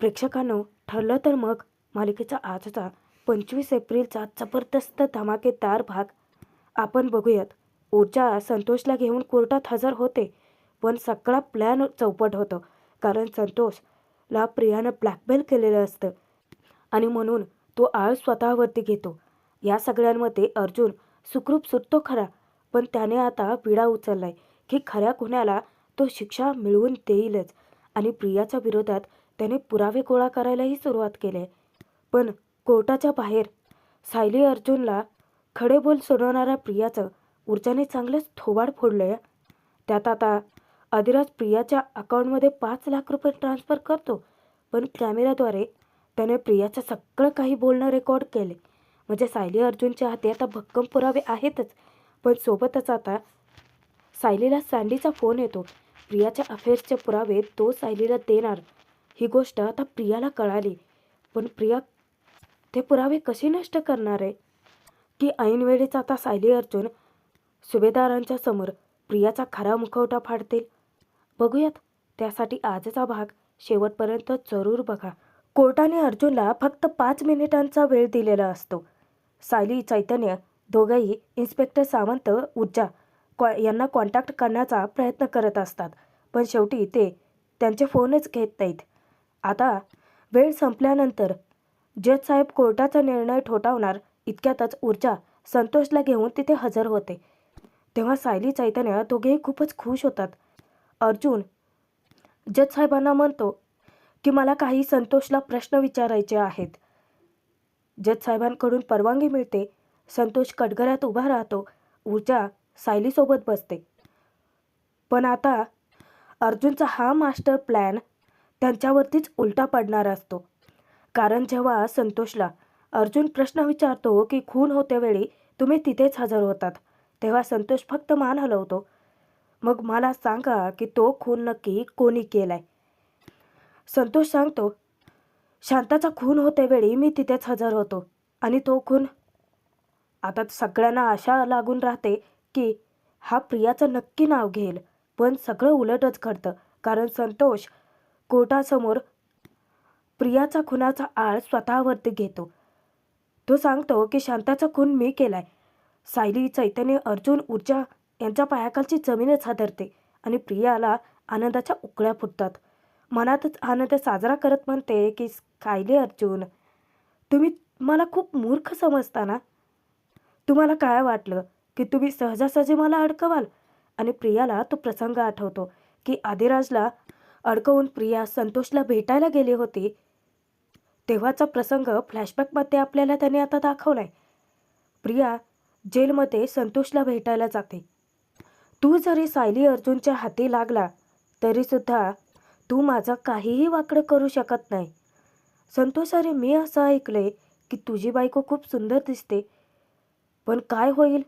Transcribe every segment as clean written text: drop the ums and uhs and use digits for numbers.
प्रेक्षकांनो, ठरलं तर मग मालिकेचा आजचा 25 एप्रिलचा जबरदस्त धमाकेदार भाग आपण बघूयात. ऊर्जा संतोषला घेऊन कोर्टात हजर होते, पण सगळा प्लॅन चौपट होतो. कारण संतोषला प्रियानं ब्लॅकमेल केलेलं असतं आणि म्हणून तो आळ स्वतःवरती घेतो. या सगळ्यांमध्ये अर्जुन सुखरूप सुटतो खरा, पण त्याने आता विडा उचललाय की खऱ्या गुन्ह्याला तो शिक्षा मिळवून देईलच. आणि प्रियाच्या विरोधात त्याने पुरावे गोळा करायलाही सुरुवात केली. पण कोर्टाच्या बाहेर सायली अर्जुनला खडे बोल सोडवणाऱ्या प्रियाचं ऊर्जाने चांगलंच थोबाड फोडलंय. त्यात आता अधिराज प्रियाच्या अकाउंटमध्ये 5 लाख रुपये ट्रान्स्फर करतो, पण कॅमेऱ्याद्वारे त्याने प्रियाचं सगळं काही बोलणं रेकॉर्ड केले. म्हणजे सायली अर्जुनच्या हाती आता भक्कम पुरावे आहेतच, पण सोबतच आता सायलीला सँडीचा फोन येतो. प्रियाच्या अफेअर्सचे पुरावे तो सायलीला देणार ही गोष्ट आता प्रियाला कळाली. पण प्रिया ते पुरावे कसे नष्ट करणार आहे? की ऐनवेळीच आता सायली अर्जुन सुभेदारांच्या समोर प्रियाचा खरा मुखवटा फाडतील? बघूयात. त्यासाठी आजचा भाग शेवटपर्यंत जरूर बघा. कोर्टाने अर्जुनला फक्त 5 मिनिटांचा वेळ दिलेला असतो. सायली, चैतन्य दोघंही इन्स्पेक्टर सावंत, ऊर्जा यांना कॉन्टॅक्ट करण्याचा प्रयत्न करत असतात, पण शेवटी ते त्यांचे फोनच घेत नाहीत. आता वेळ संपल्यानंतर जज साहेब कोर्टाचा निर्णय ठोठावणार इतक्यातच ऊर्जा संतोषला घेऊन तिथे हजर होते. तेव्हा सायली, चैतन्य दोघेही खूपच खुश होतात. अर्जुन जज साहेबांना म्हणतो की मला काही संतोषला प्रश्न विचारायचे आहेत. जज साहेबांकडून परवानगी मिळते. संतोष कटघऱ्यात उभा राहतो. ऊर्जा सायलीसोबत बसते. पण आता अर्जुनचा हा मास्टर प्लॅन त्यांच्यावरतीच उलटा पडणार असतो. कारण जेव्हा संतोषला अर्जुन प्रश्न विचारतो की खून होतेवेळी तुम्ही तिथेच हजर होतात, तेव्हा संतोष फक्त मान हलवतो. मग मला सांगा की तो खून नक्की कोणी केलाय? संतोष सांगतो, शांताचा खून होतेवेळी मी तिथेच हजर होतो. आणि तो खून? आता सगळ्यांना आशा लागून राहते की हा प्रियाचं नक्की नाव घेईल, पण सगळं उलटच घडतं. कारण संतोष कोर्टासमोर प्रियाचा खुनाचा आळ स्वतःवरती घेतो. तो सांगतो की शांताचा खून मी केलाय. सायली, चैतन्य, अर्जुन, ऊर्जा यांच्या पायाखालची जमीनच हादरते आणि प्रियाला आनंदाच्या उकळ्या फुटतात. मनातच आनंद साजरा करत म्हणते की सायली, अर्जुन, तुम्ही मला खूप मूर्ख समजता ना? तुम्हाला काय वाटलं की तुम्ही सहजासहजी मला अडकवाल? आणि प्रियाला तो प्रसंग आठवतो की अधिराजला अडकवून प्रिया संतोषला भेटायला गेली होती. तेव्हाचा प्रसंग फ्लॅशबॅकमध्ये आपल्याला त्याने आता दाखवलाय. प्रिया जेलमध्ये संतोषला भेटायला जाते. तू जरी सायली अर्जुनच्या हाती लागला तरीसुद्धा तू माझं काहीही वाकडं करू शकत नाही. संतोष, अरे मी असं ऐकलंय की तुझी बायको खूप सुंदर दिसते, पण काय होईल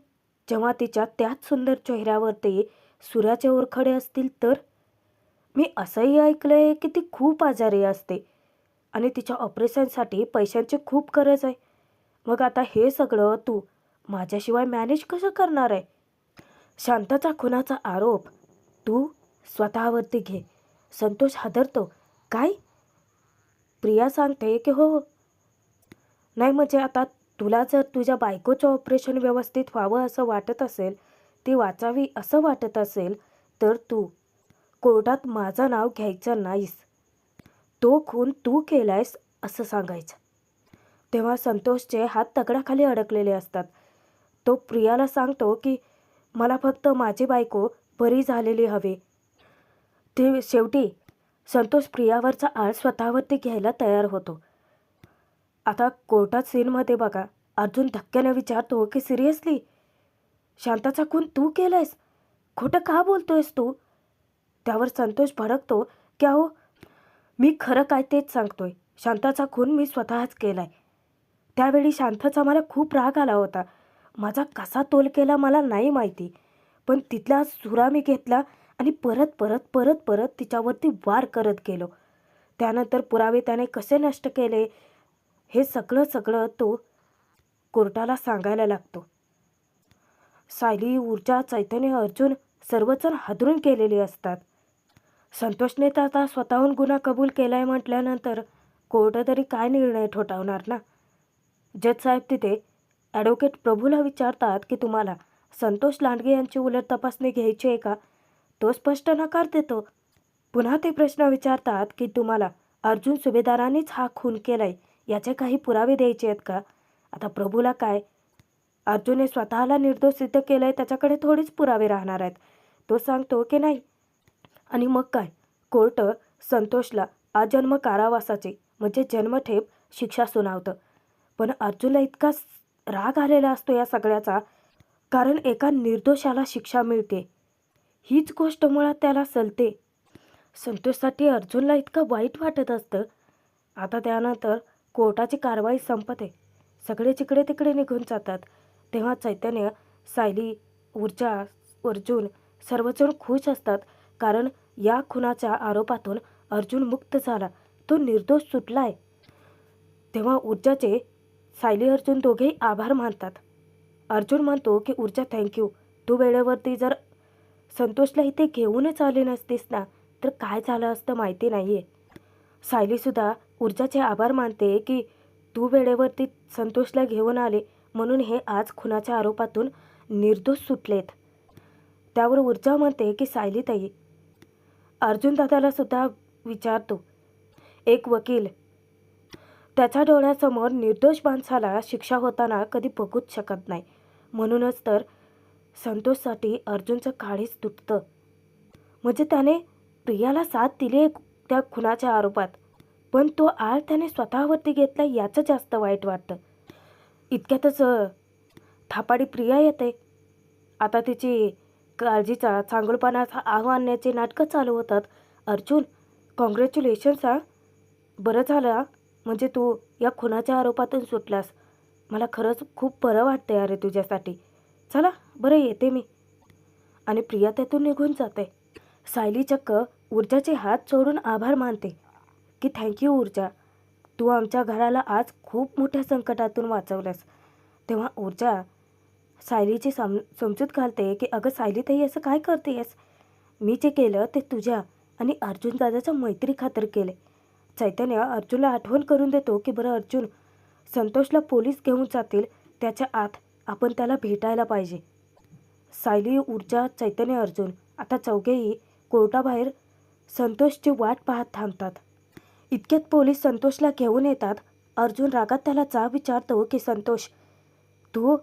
जेव्हा तिच्या त्याच सुंदर चेहऱ्यावरती सूर्याचे ओरखडे असतील तर? मी असंही ऐकलंय की ती खूप आजारी असते आणि तिच्या ऑपरेशनसाठी पैशांची खूप गरज आहे. मग आता हे सगळं तू माझ्याशिवाय मॅनेज कसं करणार आहे? शांताचा खुनाचा आरोप तू स्वतःवरती घे. संतोष हादरतो. काय? प्रिया सांगते की हो. नाही म्हणजे आता तुला जर तुझ्या बायकोचं ऑपरेशन व्यवस्थित व्हावं असं वाटत असेल, ती वाचावी असं वाटत असेल, तर तू कोर्टात माझं नाव घ्यायचं नाहीस. तो खून तू केलायस असं सांगायचं. तेव्हा संतोषचे हात दगडाखाली अडकलेले असतात. तो प्रियाला सांगतो की मला फक्त माझी बायको बरी झालेली हवी. ते शेवटी संतोष प्रियावरचा आळ स्वतःवरती घ्यायला तयार होतो. आता कोर्टात सीनमध्ये बघा, अर्जुन धक्क्याने विचारतो की सिरियसली शांताचा खून तू केलायस? खोटं का बोलतोयस तू? त्यावर संतोष भडकतो की अहो, मी खरं काय तेच सांगतोय. शांताचा खून मी स्वतःच केलाय. त्यावेळी शांताचा मला खूप राग आला होता. माझा कसा तोल केला मला नाही माहिती, पण तिथला सुरा मी घेतला आणि परत परत परत परत तिच्यावरती वार करत गेलो. त्यानंतर पुरावे त्याने कसे नष्ट केले हे सगळं तो कोर्टाला सांगायला लागतो. सायली, ऊर्जा, चैतन्य, अर्जुन सर्वजण हादरून गेलेले असतात. संतोषने तर आता स्वतःहून गुन्हा कबूल केलाय म्हटल्यानंतर कोर्ट तरी काय निर्णय ठोठावणार ना. जज साहेब तिथे ॲडव्होकेट प्रभूला विचारतात की तुम्हाला संतोष लांडगे यांची उलट तपासणी घ्यायची आहे का. तो स्पष्ट नकार देतो. पुन्हा ते प्रश्न विचारतात की तुम्हाला अर्जुन सुभेदारांनीच हा खून केलाय याचे काही पुरावे द्यायचे आहेत का. आता प्रभूला काय, अर्जुनने स्वतःला निर्दोष सिद्ध केलंय, त्याच्याकडे थोडीच पुरावे राहणार आहेत. तो सांगतो की नाही. आणि मग काय, कोर्ट संतोषला आजन्म कारावासाची म्हणजे जन्मठेप शिक्षा सुनावतं. पण अर्जुनला इतका राग आलेला असतो या सगळ्याचा, कारण एका निर्दोषाला शिक्षा मिळते हीच गोष्ट मुळात त्याला सलते. संतोषसाठी अर्जुनला इतकं वाईट वाटत असतं. आता त्यानंतर कोर्टाची कारवाई संपते. सगळे जिकडे तिकडे निघून जातात. तेव्हा चैतन्य, सायली, ऊर्जा, अर्जुन सर्वजण खुश असतात, कारण या खुनाच्या आरोपातून अर्जुन मुक्त झाला, तो निर्दोष सुटलाय. तेव्हा ऊर्जाचे सायली अर्जुन दोघेही आभार मानतात. अर्जुन म्हणतो की ऊर्जा थँक्यू, तू वेळेवरती जर संतोषला इथे घेऊनच आले नसतीस ना तर काय झालं असतं माहिती नाही आहे. सायलीसुद्धा ऊर्जाचे आभार मानते की तू वेळेवरती संतोषला घेऊन आले म्हणून हे आज खुनाच्या आरोपातून निर्दोष सुटलेत. त्यावर ऊर्जा म्हणते की सायलीताई, अर्जुन दादाला सुद्धा विचारतो, एक वकील त्याच्या डोळ्यासमोर निर्दोष माणसाला शिक्षा होताना कधी बघूच शकत नाही. म्हणूनच तर संतोषसाठी अर्जुनचं काळीच तुटतं. म्हणजे त्याने प्रियाला साथ दिली आहे त्या खुनाच्या आरोपात, पण तो आळ त्याने स्वतःवरती घेतला याचं जास्त वाईट वाटतं. इतक्यातच थापाडी प्रिया येते. आता तिची काळजीचा चांगुलपणाचा आव आणण्याचे नाटकं चालू होतात. अर्जुन, कॉंग्रॅच्युलेशन्स हा, बरं झालं म्हणजे तू या खुनाच्या आरोपातून सुटलास. मला खरंच खूप बरं वाटतंय अरे तुझ्यासाठी. चला बरं येते मी. आणि प्रिया त्यातून निघून जाते. सायली चक्क ऊर्जाचे हात सोडून आभार मानते की थँक्यू ऊर्जा, तू आमच्या घराला आज खूप मोठ्या संकटातून वाचवलंस. तेव्हा ऊर्जा सायलीची समजूत घालते की अगं सायलीताई, असं काय करतेस, मी जे केलं ते तुझ्या आणि अर्जुन दादाच्या मैत्री खातर केले. चैतन्य अर्जुनला आठवण करून देतो की बरं अर्जुन, संतोषला पोलीस घेऊन जातील, त्याच्या आत आपण त्याला भेटायला पाहिजे. सायली, ऊर्जा, चैतन्य, अर्जुन आता चौघेही कोर्टाबाहेर संतोषची वाट पाहत थांबतात. इतक्यात पोलीस संतोषला घेऊन येतात. अर्जुन रागात त्याला जाब विचारतो की संतोष, तू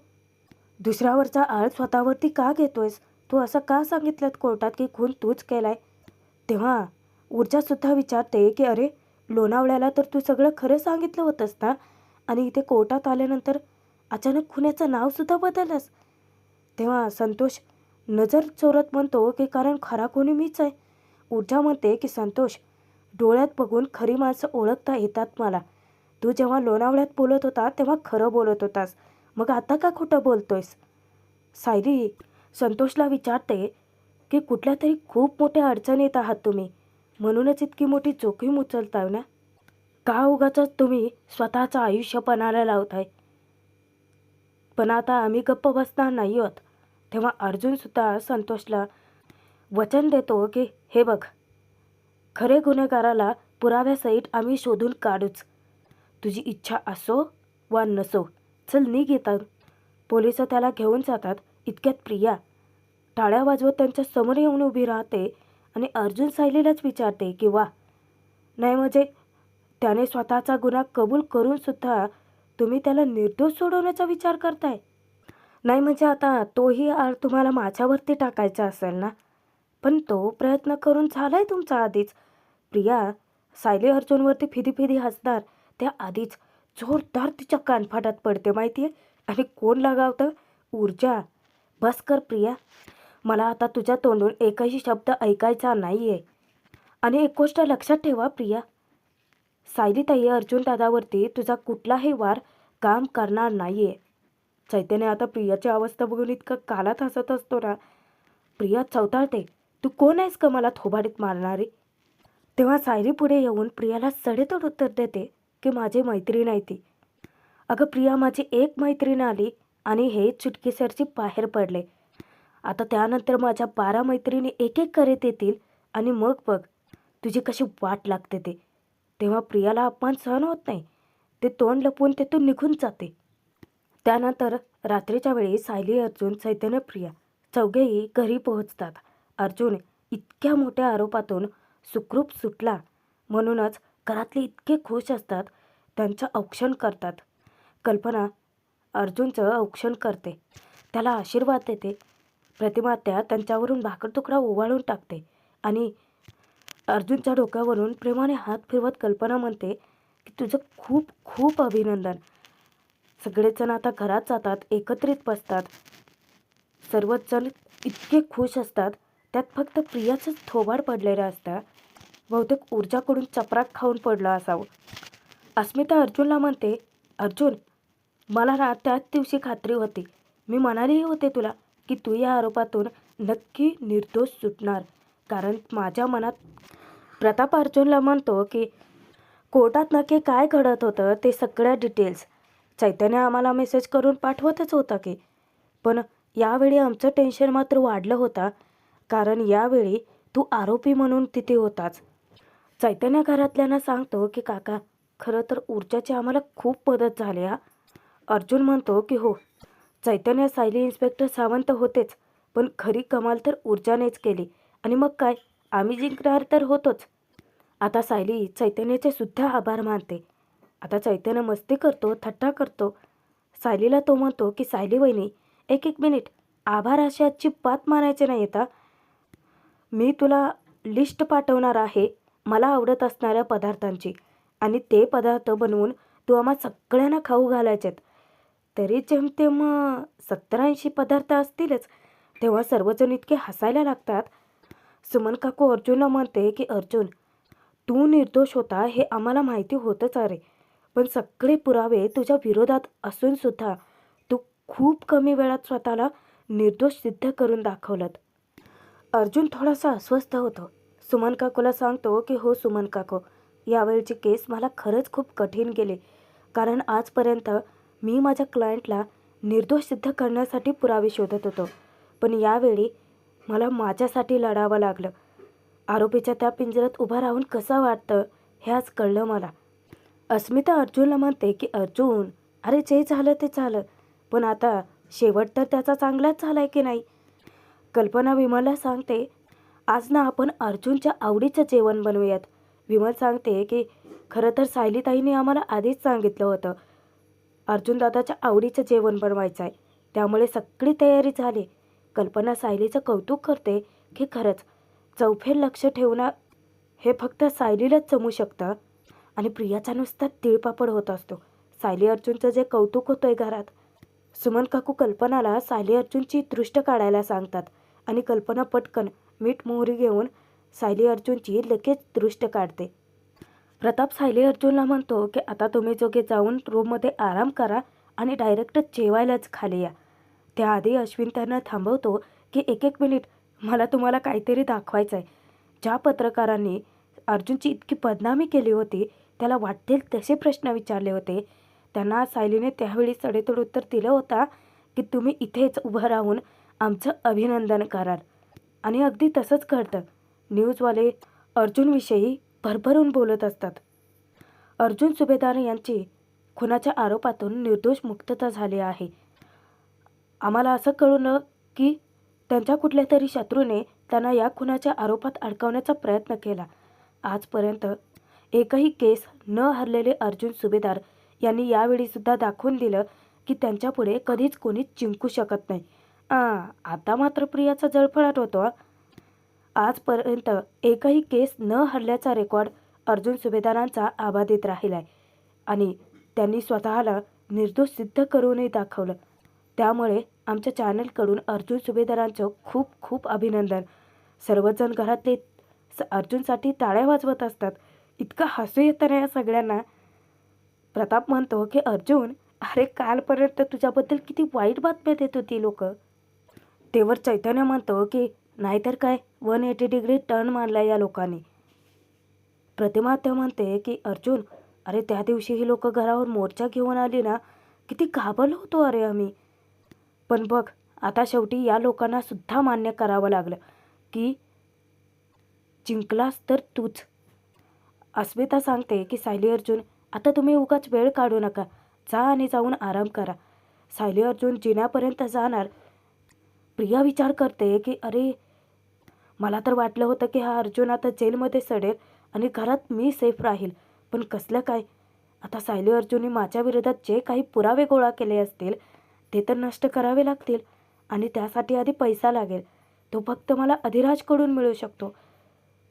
दुसऱ्यावरचा आळ स्वतःवरती का घेतोयस, तू असं का सांगितलं कोर्टात की खून तूच केलाय. तेव्हा ऊर्जासुद्धा विचारते की अरे लोणावळ्याला तर तू सगळं खरं सांगितलं होतंस ना, आणि इथे कोर्टात आल्यानंतर अचानक खुन्याचं नावसुद्धा बदललंस. तेव्हा संतोष नजर चोरत म्हणतो की कारण खरा कोणी मीच आहे. ऊर्जा म्हणते की संतोष, डोळ्यात बघून खरी माणसं ओळखता येतात मला. तू जेव्हा लोणावळ्यात बोलत होता तेव्हा खरं बोलत होतास, मग आता का खोटं बोलतोयस. सायली संतोषला विचारते की कुठल्या तरी खूप मोठ्या अडचणीत आहात तुम्ही, म्हणूनच इतकी मोठी जोखीम उचलताय ना, का उगाच तुम्ही स्वतःचं आयुष्य पणाला लावताय. पण आता आम्ही गप्प बसणार नाही आहोत. तेव्हा अर्जुनसुद्धा संतोषला वचन देतो की हे बघ, खरे गुन्हेगाराला पुराव्यासहित आम्ही शोधून काढूच. तुझी इच्छा असो वा नसो, चल निघ इथून. पोलिस त्याला घेऊन जातात. इतक्यात प्रिया टाळ्या वाजवत त्यांच्या समोर येऊन उभी राहते आणि अर्जुन सायलीलाच विचारते की वा, नाही म्हणजे त्याने स्वतःचा गुन्हा कबूल करूनसुद्धा तुम्ही त्याला निर्दोष सोडवण्याचा विचार करताय. नाही म्हणजे आता तोही आळ तुम्हाला माझ्यावरती टाकायचा असेल ना, पण तो प्रयत्न करून झालाय तुमचा आधीच. प्रिया सायली अर्जुनवरती फिदी हसणार त्या आधीच जोरदार तिच्या कानफाटात पडते माहिती आहे. आणि कोण लगावतं, ऊर्जा. बस कर प्रिया, मला आता तुझ्या तोंडून एकही शब्द ऐकायचा नाही आहे. आणि एक गोष्ट लक्षात ठेवा प्रिया, सायलीताई अर्जुन दादावरती तुझा कुठलाही वार काम करणार नाही आहे. चैतन्य आता प्रियाची अवस्था बघून इतकं कालात हसत असतो ना. प्रिया चौताळते, तू कोण आहेस का मला थोबाडीत मारणारी. तेव्हा सायली पुढे येऊन प्रियाला सडेतोड उत्तर देते की माझी मैत्रीण आहे ती. अगं प्रिया, माझी एक मैत्रीण आली आणि हे चुटकीसरची बाहेर पडले. आता त्यानंतर माझ्या 12 मैत्रिणी एक एक करीत येतील आणि मग बघ तुझी कशी वाट लागते ते. तेव्हा प्रियाला अपमान सहन होत नाही. ते तोंड लपवून तेथून निघून जाते. त्यानंतर रात्रीच्या वेळी सायली, अर्जुन, चैतन्य, प्रिया चौघेही घरी पोहोचतात. अर्जुन इतक्या मोठ्या आरोपातून सुखरूप सुटला म्हणूनच घरातले इतके खुश असतात. त्यांचं औक्षण करतात. कल्पना अर्जुनचं औक्षण करते, त्याला आशीर्वाद देते. प्रतिमात्या त्यांच्यावरून भाकर तुकडा ओवाळून टाकते आणि अर्जुनच्या डोक्यावरून प्रेमाने हात फिरवत कल्पना म्हणते की तुझं खूप खूप अभिनंदन. सगळेच जण आता घरात जातात, एकत्रित बसतात. सर्वच जण इतके खुश असतात. त्यात फक्त प्रियाचंच थोबाड पडलेलं असतं. बहुतेक ऊर्जाकडून चपराक खाऊन पडलं असावं. अस्मिता अर्जुनला म्हणते, अर्जुन, मला ना त्याच दिवशी खात्री होती. मी म्हणालीही होते तुला की तू या आरोपातून नक्की निर्दोष सुटणार. कारण माझ्या मनात प्रताप अर्जुनला म्हणतो की कोर्टात नक्की काय घडत होतं ते सगळ्या डिटेल्स चैतन्य आम्हाला मेसेज करून पाठवतच होता की. पण यावेळी आमचं टेन्शन मात्र वाढलं होता, कारण यावेळी तू आरोपी म्हणून तिथे होताच. चैतन्य घरातल्यांना सांगतो की काका, खरं तर ऊर्जाची आम्हाला खूप मदत झाली हा. अर्जुन म्हणतो की हो, चैतन्य, सायली, इन्स्पेक्टर सावंत होतेच, पण खरी कमाल तर ऊर्जानेच केली. आणि मग काय, आम्ही जिंकणार तर होतोच. आता सायली चैतन्याचे सुद्धा आभार मानते. आता चैतन्य मस्ती करतो, थट्टा करतो. सायलीला तो म्हणतो की सायली वहिनी, एक मिनिट, आभार अशी अजिबात मानायचे नाही येता. मी तुला लिस्ट पाठवणार आहे मला आवडत असणाऱ्या पदार्थांची, आणि ते पदार्थ बनवून तू आम्हा सगळ्यांना खाऊ घालायचेत. तरी जेमतेम 70-80 पदार्थ असतीलच. तेव्हा सर्वजण इतके हसायला लागतात. सुमन काकू अर्जुनला म्हणते की अर्जुन, तू निर्दोष होता हे आम्हाला माहिती होतंच अरे, पण सगळे पुरावे तुझ्या विरोधात असूनसुद्धा तू खूप कमी वेळात स्वतःला निर्दोष सिद्ध करून दाखवलं. अर्जुन थोडासा अस्वस्थ होतो. सुमन काकूला सांगतो की हो सुमन काकू, यावेळची केस मला खरंच खूप कठीण गेली, कारण आजपर्यंत मी माझ्या क्लायंटला निर्दोष सिद्ध करण्यासाठी पुरावे शोधत होतो, पण यावेळी मला माझ्यासाठी लढावं लागलं. आरोपीच्या त्या पिंजऱ्यात उभं राहून कसं वाटतं हे आज कळलं मला. अस्मिता अर्जुनला म्हणते की अर्जुन, अरे जे झालं ते झालं, पण आता शेवट तर त्याचा चांगलाच झालाय की नाही. कल्पना विमलला सांगते, आज ना आपण अर्जुनच्या आवडीचं जेवण बनवूयात. विमल सांगते की खरं तर सायलीताईंनी आम्हाला आधीच सांगितलं होतं अर्जुन दादाच्या आवडीचं जेवण बनवायचं आहे, त्यामुळे सगळी तयारी झाली. कल्पना सायलीचं कौतुक करते की खरंच चौफेर लक्ष ठेवणं हे फक्त सायलीलाच जमू शकतं, आणि प्रियाचा नुसता तिळपापड होत असतो. सायली अर्जुनचं जे कौतुक होतंय घरात. सुमन काकू कल्पनाला सायली अर्जुनची दृष्ट काढायला सांगतात, आणि कल्पना पटकन मीठ मोहरी घेऊन सायली अर्जुनची लगेच दृष्ट काढते. प्रताप सायली अर्जुनला म्हणतो की आता तुम्ही दोघे जाऊन रूममध्ये आराम करा आणि डायरेक्ट जेवायलाच खाली या. त्याआधी अश्विन त्यांना थांबवतो की एक मिनिट, मला तुम्हाला काहीतरी दाखवायचं आहे. ज्या पत्रकारांनी अर्जुनची इतकी बदनामी केली होती, त्याला वाटेल तसे प्रश्न विचारले होते, त्यांना सायलीने त्यावेळी सडेतोड उत्तर दिलं होता की तुम्ही इथेच उभं राहून आमचं अभिनंदन कराल. आणि अगदी तसंच घडतं. न्यूजवाले अर्जुनविषयी भरभरून बोलत असतात. अर्जुन सुभेदार यांची खुनाच्या आरोपातून निर्दोष मुक्तता झाली आहे. आम्हाला असं कळलं की त्यांच्या कुठल्या तरी शत्रूने त्यांना या खुनाच्या आरोपात अडकवण्याचा प्रयत्न केला. आजपर्यंत एकही केस न हरलेले अर्जुन सुभेदार यांनी यावेळीसुद्धा दाखवून दिलं की त्यांच्यापुढे कधीच कोणीच जिंकू शकत नाही. आता मात्र प्रियाचा जळफळाट होतो. आजपर्यंत एकही केस न हरल्याचा रेकॉर्ड अर्जुन सुभेदारांचा अबाधित राहिला आहे, आणि त्यांनी स्वतःला निर्दोष सिद्ध करूनही दाखवलं. त्यामुळे आमच्या चॅनलकडून अर्जुन सुभेदारांचं खूप खूप अभिनंदन. सर्वजण घरातले अर्जुनसाठी टाळ्या वाजवत असतात. इतकं हसू येतं ना या सगळ्यांना. प्रताप म्हणतो की अर्जुन, अरे कालपर्यंत तुझ्याबद्दल किती वाईट बातम्या देत होती लोक. तेवर चैतन्य म्हणतो की नाहीतर काय, 180 डिग्री टर्न मारला या लोकांनी. प्रतिमा ते म्हणते की अर्जुन, अरे त्या दिवशी ही लोक घरावर मोर्चा घेऊन आली ना, किती घाबरलो होतो अरे आम्ही. पण बघ, आता शेवटी या लोकांना सुद्धा मान्य करावं लागलं की जिंकलास तर तूच. अस्मिता सांगते की सायली अर्जुन, आता तुम्ही उगाच वेळ काढू नका, जा आणि जाऊन आराम करा. सायली अर्जुन जिन्यापर्यंत जाणार. प्रिया विचार करते की अरे, मला तर वाटलं होतं की हा अर्जुन आता जेलमध्ये सडेल आणि घरात मी सेफ राहील, पण कसलं काय. आता सायली अर्जुनने माझ्या विरोधात जे काही पुरावे गोळा केले असतील ते तर नष्ट करावे लागतील आणि त्यासाठी आधी पैसा लागेल. तो फक्त मला अधिराजकडून मिळू शकतो.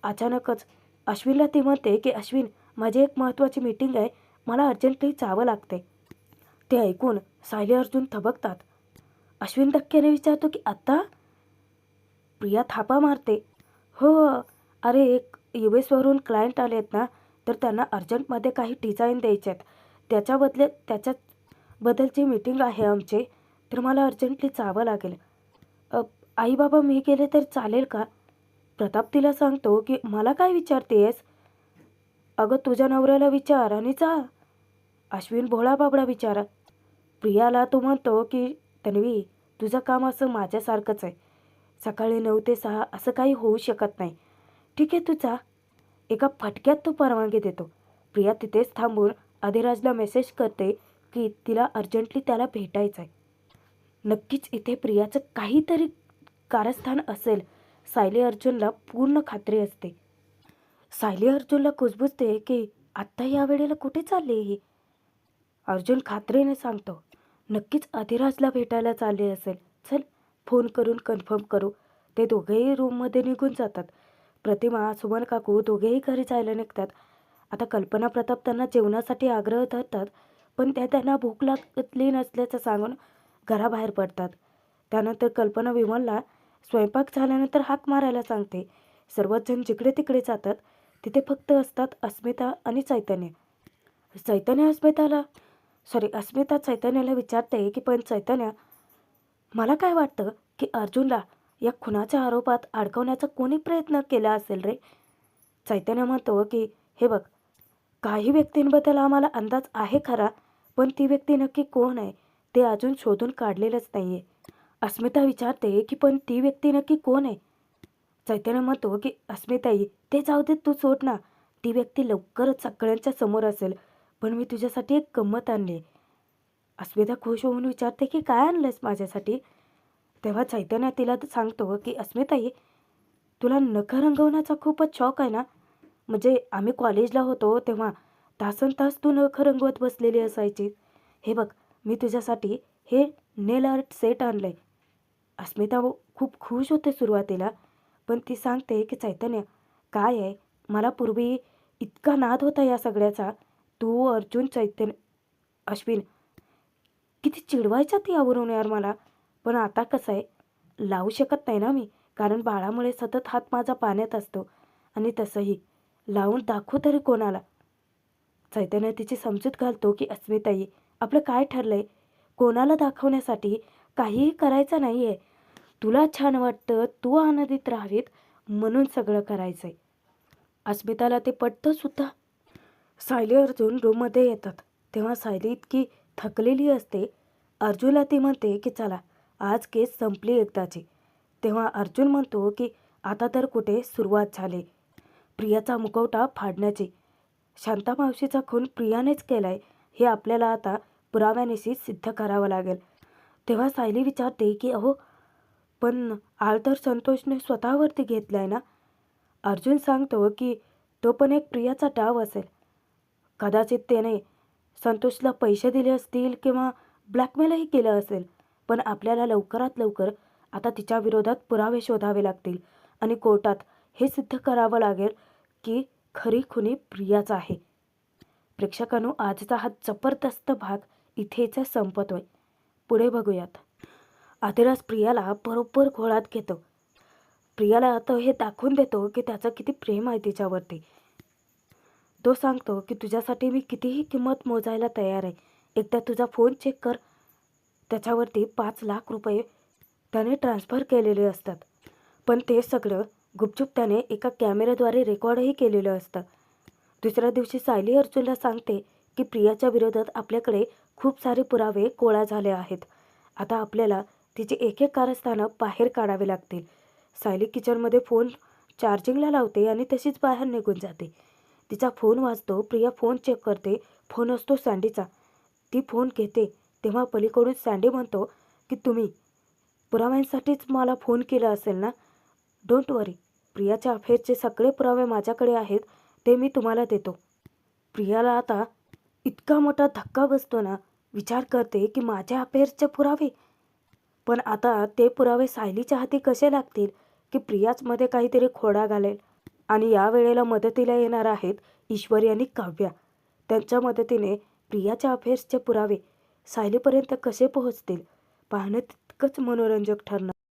अचानकच अश्विनला ती म्हणते की अश्विन, माझी एक महत्त्वाची मीटिंग आहे, मला अर्जंटली जावं लागते. ते ऐकून सायली अर्जुन थबकतात. अश्विन धक्क्याने विचारतो की आत्ता? प्रिया थापा मारते. हो, अरे एक US वरून क्लायंट आले आहेत ना, तर त्यांना अर्जंटमध्ये काही डिझाईन द्यायचे आहेत. त्याच्याबद्दलची मीटिंग आहे आमची, तर मला अर्जंटली जावं लागेल. अ, आई बाबा मी गेले तर चालेल का? प्रताप तिला सांगतो की मला काय विचारतेस? अगं तुझ्या नवऱ्याला विचार आणि जा. अश्विन भोळा बाबडा विचारा. प्रियाला तो म्हणतो की तन्वी, तुझं काम असं माझ्यासारखंच आहे. सकाळी 9 ते 6 असं काही होऊ शकत नाही. ठीक आहे तू जा. एका फटक्यात तो परवानगी देतो. प्रिया तिथेच थांबून अधिराजला मेसेज करते की तिला अर्जंटली त्याला भेटायचं आहे. नक्कीच इथे प्रियाचं काहीतरी कारस्थान असेल. सायली अर्जुनला पूर्ण खात्री असते. सायली अर्जुनला कुजबुजते की आत्ता या वेळेला कुठे चालली ही. अर्जुन खात्रीने सांगतो, नक्कीच अधिराजला भेटायला चालले असेल. चल फोन करून कन्फर्म करू. ते दोघेही रूममध्ये निघून जातात. प्रतिमा, सुमन काकू दोघेही घरी जायला निघतात. आता कल्पना प्रताप त्यांना जेवणासाठी आग्रह धरतात, पण त्या त्यांना भूक लागली नसल्याचं सांगून घराबाहेर पडतात. त्यानंतर कल्पना विमलला स्वयंपाक झाल्यानंतर हाक मारायला सांगते. सर्वच जण जिकडे तिकडे जातात. तिथे फक्त असतात अस्मिता आणि चैतन्य. अस्मिता चैतन्याला विचारते की पण चैतन्य, मला काय वाटतं की अर्जुनला या खुनाच्या आरोपात अडकवण्याचा कोणी प्रयत्न केला असेल रे. चैतन्य म्हणतो की हे बघ, काही व्यक्तींबद्दल आम्हाला अंदाज आहे खरा, पण ती व्यक्ती नक्की कोण आहे ते अजून शोधून काढलेलंच नाही आहे. अस्मिता विचारते की पण ती व्यक्ती नक्की कोण आहे. चैतन्य म्हणतो की अस्मिताई, ते जाऊ दे, तू सोड ना. ती व्यक्ती लवकरच सगळ्यांच्या समोर असेल, पण मी तुझ्यासाठी एक गंमत आणली आहे. अस्मिता खुश होऊन विचारते की काय आणलंयस माझ्यासाठी. तेव्हा चैतन्य तिला सांगतो की अस्मिताई, तुला नखं रंगवण्याचा खूपच शौक आहे ना. म्हणजे आम्ही कॉलेजला होतो तेव्हा तासनतास तू नखं रंगवत बसलेली असायची. हे बघ, मी तुझ्यासाठी हे नेल आर्ट सेट आणलं आहे. अस्मिता खूप खुश होते सुरुवातीला, पण ती सांगते की चैतन्य, काय आहे, मला पूर्वी इतका नाद होता या सगळ्याचा. तू, अर्जुन, चैतन्य, अश्विन किती चिडवायच्या ती यावरून यार मला. पण आता कसं आहे, लावू शकत नाही ना मी, कारण बाळामुळे सतत हात माझा पाण्यात असतो. आणि तसंही लावून दाखवू तरी कोणाला. चैतन्य तिची समजूत घालतो की अस्मिताई, आपलं काय ठरलंय, कोणाला दाखवण्यासाठी काहीही करायचं नाही आहे. तुला छान वाटतं, तू आनंदित राहावीत म्हणून सगळं करायचं आहे. अस्मिताला ते पटतं सुद्धा. सायली अर्जुन रूममध्ये येतात तेव्हा सायली इतकी थकलेली असते. अर्जुनला ती म्हणते की चला, आज केस संपली एकदाची. तेव्हा अर्जुन म्हणतो की आता तर कुठे सुरुवात झाली प्रियाचा मुखवटा फाडण्याची. शांता मावशीचा खून प्रियानेच केलाय हे आपल्याला आता पुराव्यानिशी सिद्ध करावं लागेल. तेव्हा सायली विचारते की अहो, पण आळ तर संतोषने स्वतःवरती घेतलाय ना. अर्जुन सांगतो की तो पण एक प्रियाचा डाव असेल. कदाचित त्याने संतोषला पैसे दिले असतील किंवा ब्लॅकमेलही केलं असेल, पण आपल्याला लवकरात लवकर आता तिच्या विरोधात पुरावे शोधावे लागतील आणि कोर्टात हे सिद्ध करावं लागेल की खरी खुनी प्रियाचा आहे. प्रेक्षकांनो, आजचा हा जबरदस्त भाग इथेच संपतोय. पुढे बघूयात. अधिराज प्रियाला बरोबर घोळात घेतो. प्रियाला आता हे दाखवून देतो की त्याचं किती प्रेम आहे तिच्यावरती. तो सांगतो की तुझ्यासाठी मी कितीही किंमत मोजायला तयार आहे. एकदा तुझा फोन चेक कर. त्याच्यावरती 5 लाख रुपये त्याने ट्रान्स्फर केलेले असतात, पण ते सगळं गुपचूप त्याने एका कॅमेऱ्याद्वारे रेकॉर्डही केलेलं असतं. दुसऱ्या दिवशी सायली अर्जुनला सांगते की प्रियाच्या विरोधात आपल्याकडे खूप सारे पुरावे गोळा झाले आहेत. आता आपल्याला तिची एक एक कारस्थानं बाहेर काढावी लागतील. सायली किचनमध्ये फोन चार्जिंगला लावते आणि तशीच बाहेर निघून जाते. तिचा फोन वाजतो. प्रिया फोन चेक करते. फोन असतो सँडीचा. ती फोन घेते तेव्हा पलीकडून सँडी म्हणतो की तुम्ही पुराव्यांसाठीच मला फोन केला असेल ना. डोंट वरी, प्रियाच्या अफेअरचे सगळे पुरावे माझ्याकडे आहेत, ते मी तुम्हाला देतो. प्रियाला आता इतका मोठा धक्का बसतो ना. विचार करते की माझ्या अफेअरचे पुरावे. पण आता ते पुरावे सायलीच्या हाती कसे लागतील की प्रियाच मध्ये काहीतरी खोडा घालेल. आणि या वेळेला मदतीला येणार आहेत ईश्वरी आणि काव्या. त्यांच्या मदतीने प्रियाच्या अफेअर्सचे पुरावे सायलीपर्यंत कसे पोहोचतील पाहणं तितकंच मनोरंजक ठरणार.